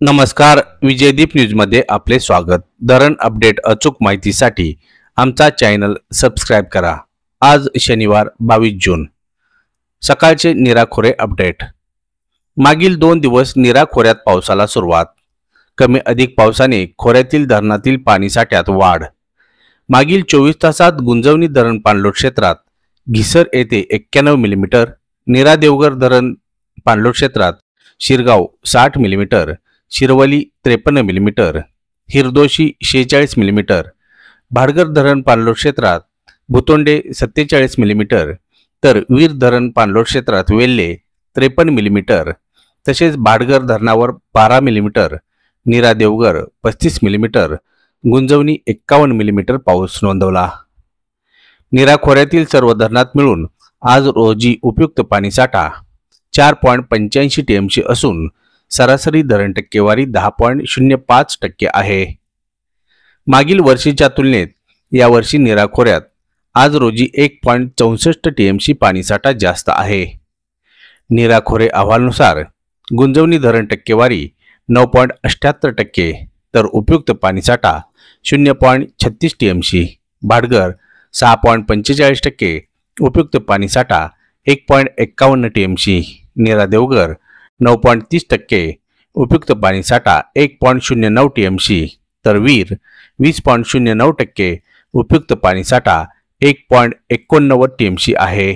नमस्कार. विजयदीप न्यूजमध्ये आपले स्वागत. धरण अपडेट अचूक माहितीसाठी आमचा चॅनल सबस्क्राईब करा. आज शनिवार 22 जून. सकाळचे निराखोरे अपडेट. मागील 2 दिवस निराखोऱ्यात पावसाला सुरुवात. कमी अधिक पावसाने खोऱ्यातील धरणातील पाणीसाठ्यात वाढ. मागील 24 तासात गुंजवणी धरण पाणलोट क्षेत्रात घिसर येथे 91 मिलीमीटर, नीरा देवघर धरण पाणलोट क्षेत्रात Shirgaon 60 millimetre, Shirwali 53 millimetre, Hirdoshi 46 millimetre, Bhatghar धरण पाणलोट क्षेत्रात भुतोंडे 47 मिलीमीटर, तर वीर धरण पाणलोट क्षेत्रात वेल्हे 53 मिलीमीटर, तसेच भाटघर धरणावर 12 मिलीमीटर, नीरा देवघर 35 मिलीमीटर, गुंजवणी 51 मिलीमीटर पाऊस नोंदवला. नीरा खोऱ्यातील सर्व धरणात मिळून आज रोजी उपयुक्त पाणीसाठा 4.85 टीएमसी असून सरासरी धरण टक्केवारी 10.05% आहे. मागील वर्षीच्या तुलनेत यावर्षी नीरा खोऱ्यात आज रोजी 1.64 टीएमसी पाणीसाठा जास्त आहे. नीरा खोरे अहवालानुसार गुंजवणी धरण टक्केवारी 9.78%, तर उपयुक्त पाणीसाठा 0.36 टीएमसी, भाटघर 6.45%, उपयुक्त पाणीसाठा 1.51 टीएमसी, नीरा देवघर 9.30%, उपयुक्त पाणीसाठा 1.09 टीएमसी, तर वीर 20.09%, उपयुक्त पाणीसाठा 1.89 टीएमसी आहे.